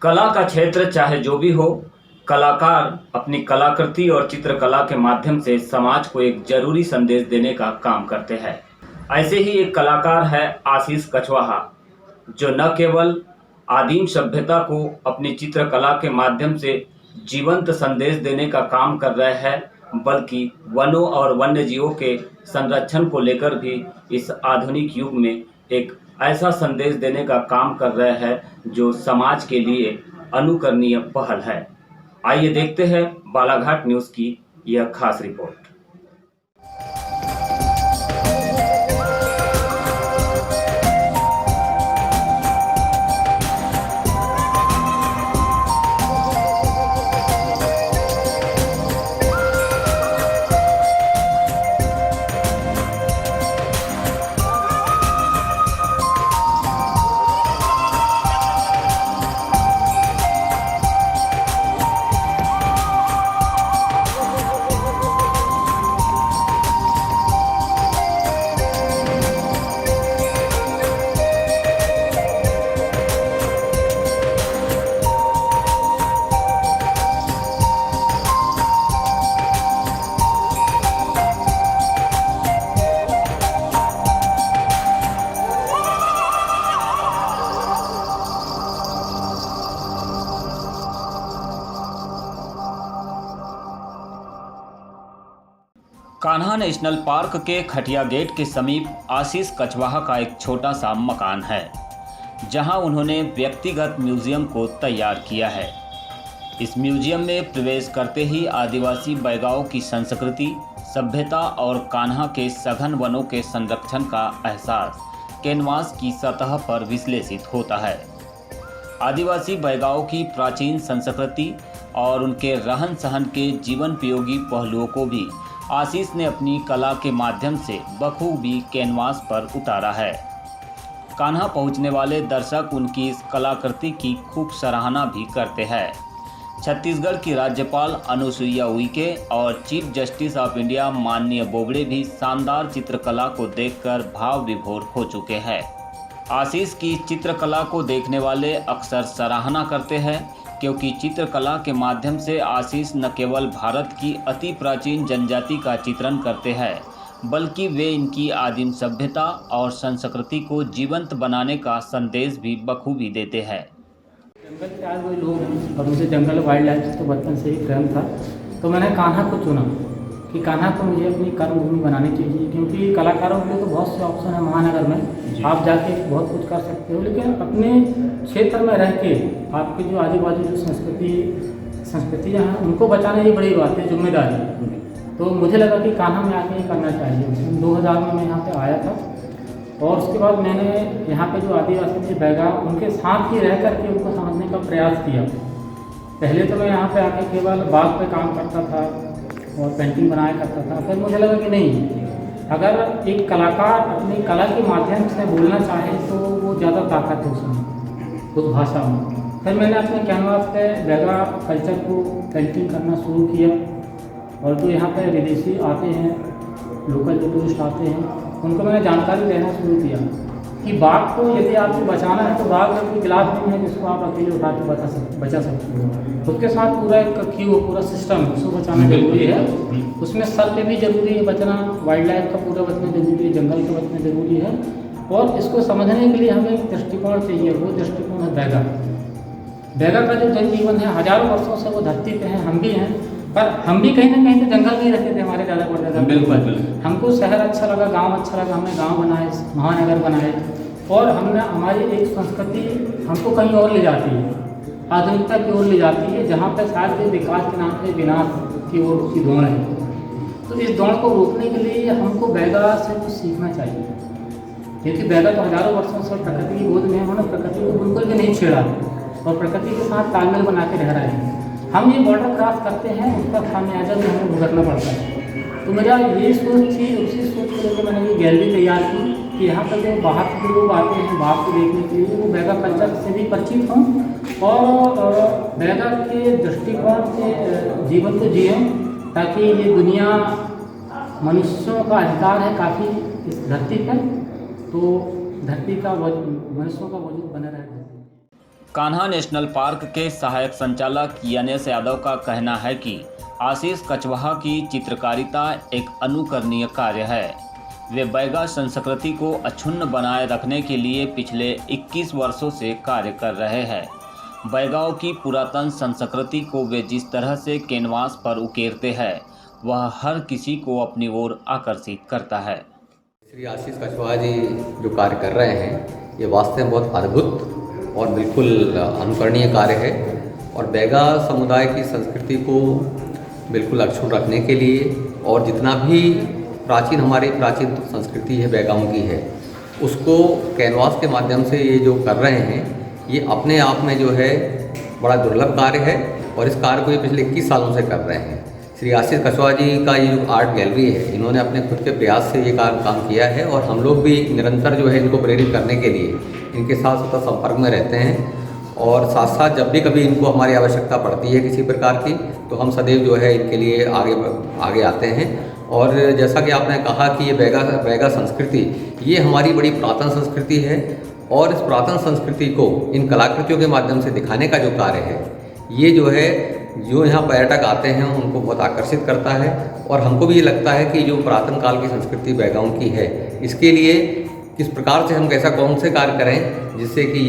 कला का क्षेत्र चाहे जो भी हो, कलाकार अपनी कलाकृति और चित्रकला के माध्यम से समाज को एक जरूरी संदेश देने का काम करते हैं। ऐसे ही एक कलाकार है आशीष कछवाहा, जो न केवल आदिम सभ्यता को अपनी चित्रकला के माध्यम से जीवंत संदेश देने का काम कर रहे हैं, बल्कि वनों और वन्य जीवों के संरक्षण को लेकर भी इस आधुनिक युग में एक ऐसा संदेश देने का काम कर रहे हैं जो समाज के लिए अनुकरणीय पहल है। आइए देखते हैं बालाघाट न्यूज़ की यह खास रिपोर्ट। कान्हा नेशनल पार्क के खटिया गेट के समीप आशीष कछवाहा का एक छोटा सा मकान है, जहां उन्होंने व्यक्तिगत म्यूजियम को तैयार किया है। इस म्यूजियम में प्रवेश करते ही आदिवासी बैगाओं की संस्कृति, सभ्यता और कान्हा के सघन वनों के संरक्षण का एहसास कैनवास की सतह पर विश्लेषित होता है। आदिवासी बैगाओं की प्राचीन संस्कृति और उनके रहन सहन के जीवनोपयोगी पहलुओं को भी आशीष ने अपनी कला के माध्यम से बखूबी कैनवास पर उतारा है। कान्हा पहुंचने वाले दर्शक उनकी इस कलाकृति की खूब सराहना भी करते हैं। छत्तीसगढ़ की राज्यपाल अनुसुईया उइके और चीफ जस्टिस ऑफ इंडिया माननीय बोबड़े भी शानदार चित्रकला को देखकर भाव विभोर हो चुके हैं। आशीष की चित्रकला को देखने वाले अक्सर सराहना करते हैं, क्योंकि चित्रकला के माध्यम से आशीष न केवल भारत की अति प्राचीन जनजाति का चित्रण करते हैं, बल्कि वे इनकी आदिम सभ्यता और संस्कृति को जीवंत बनाने का संदेश भी बखूबी देते हैं। जंगल के आए हुए लोग और मुझे जंगल वाइल्ड लाइफ से तो बचपन से ही प्रेम था, तो मैंने कान्हा को चुना कि कान्हा को मुझे अपनी कर्मभूमि बनानी चाहिए, क्योंकि कलाकारों के लिए तो बहुत से ऑप्शन है महानगर में, आप जाके बहुत कुछ कर सकते हो, लेकिन अपने क्षेत्र में रह के आपकी जो आजू बाजू जो संस्कृतियाँ हैं उनको बचाना ये बड़ी बात है, जिम्मेदारी है। तो मुझे लगा कि कान्हा में आके ये करना चाहिए। 2000 में मैं यहाँ पे आया था और उसके बाद मैंने यहाँ पे जो आदिवासी थे बैगा, उनके साथ ही रह कर के उनको समझने का प्रयास किया। पहले तो मैं यहाँ पे आके केवल बाग पे काम करता था और पेंटिंग बनाया करता था। फिर मुझे लगा कि नहीं, अगर एक कलाकार अपनी कला के माध्यम से बोलना चाहे तो वो ज़्यादा ताकत है उसमें, उस भाषा में। फिर मैंने अपने कैनवास पे बैगा कल्चर को पेंटिंग करना शुरू किया, और जो यहाँ पे विदेशी आते हैं, लोकल जो टूरिस्ट आते हैं, उनको मैंने जानकारी देना शुरू किया कि बाघ को यदि आपको बचाना है तो बाघ में कोई गिलास नहीं है जिसको आप अकेले उठा के बचा सकते हो। उसके साथ पूरा एक क्यू, पूरा सिस्टम, उसको बचाना जरूरी है। उसमें सर पे भी जरूरी है बचना, वाइल्ड लाइफ का पूरा बचना जरूरी है, जंगल का बचना जरूरी है। और इसको समझने के लिए हमें एक दृष्टिकोण चाहिए, वो दृष्टिकोण है बैगा। बैगा का जो जनजीवन है, हजारों वर्षों से वो धरती पे हैं, हम भी हैं, पर हम भी कहीं ना कहीं तो जंगल में ही रहते थे, हमारे ज़्यादा बढ़ ज़्यादा। बिल्कुल। हमको शहर अच्छा लगा, गांव अच्छा लगा, हमने गांव बनाए, महानगर बनाए, और हमने हमारी एक संस्कृति हमको कहीं और ले जाती है, आधुनिकता की ओर ले जाती है, जहाँ पर शायद विकास के नाम पे विनाश की ओर की दौड़ है। तो इस दौड़ को रोकने के लिए हमको बैगा से कुछ सीखना चाहिए, क्योंकि बैगा तो हजारों वर्षों से प्रकृति की गोद में है, उन्होंने प्रकृति को बिल्कुल भी नहीं छेड़ा और प्रकृति के साथ तालमेल बना के रह रहे हैं। हम ये बॉर्डर क्रॉस करते हैं, उसका खामियाजा भी हमें भुगतना पड़ता है। तो मेरा ये सोच थी, उसी सोच को लेकर मैंने ये गैलरी तैयार की कि यहाँ पर जो बाहर के लोग आते हैं बाघ को देखने के लिए, वो बैगा कल्चर से भी परिचित हों और बैगा के दृष्टिकोण से जीवन को जिएँ, ताकि ये दुनिया मनुष्यों का अधिकार है काफ़ी इस धरती पर, तो धरती का मनुष्यों का वजूद बना रहे। कान्हा नेशनल पार्क के सहायक संचालक यनेश यादव का कहना है कि आशीष कछवाहा की चित्रकारिता एक अनुकरणीय कार्य है। वे बैगा संस्कृति को अक्षुण्ण बनाए रखने के लिए पिछले 21 वर्षों से कार्य कर रहे हैं। बैगाओं की पुरातन संस्कृति को वे जिस तरह से कैनवास पर उकेरते हैं वह हर किसी को अपनी ओर आकर्षित करता है। श्री आशीष कछवाहा जी जो कार्य कर रहे हैं ये वास्तव में बहुत अद्भुत और बिल्कुल अनुकरणीय कार्य है और बैगा समुदाय की संस्कृति को बिल्कुल अक्षुण्ण रखने के लिए और जितना भी प्राचीन संस्कृति है बैगाओं की है उसको कैनवास के माध्यम से ये जो कर रहे हैं ये अपने आप में जो है बड़ा दुर्लभ कार्य है और इस कार्य को ये पिछले 21 सालों से कर रहे हैं। श्री आशीष कछवाहा जी का ये जो आर्ट गैलरी है इन्होंने अपने खुद के प्रयास से ये काम किया है और हम लोग भी निरंतर जो है इनको प्रेरित करने के लिए इनके साथ सतत संपर्क में रहते हैं और साथ साथ जब भी कभी इनको हमारी आवश्यकता पड़ती है किसी प्रकार की तो हम सदैव जो है इनके लिए आगे आते हैं। और जैसा कि आपने कहा कि ये बैगा संस्कृति ये हमारी बड़ी पुरातन संस्कृति है और इस पुरातन संस्कृति को इन कलाकृतियों के माध्यम से दिखाने का जो कार्य है ये जो है जो यहाँ पर्यटक आते हैं उनको बहुत आकर्षित करता है और हमको भी ये लगता है कि जो पुरातन काल की संस्कृति बैगाओं की है इसके लिए किस प्रकार से हम कौन से कार्य करें जिससे कि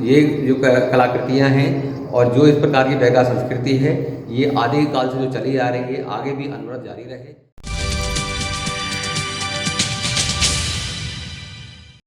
ये जो कलाकृतियाँ हैं और जो इस प्रकार की बैगा संस्कृति है ये आदि काल से जो चली आ रही है आगे भी अनवरत जारी रहे।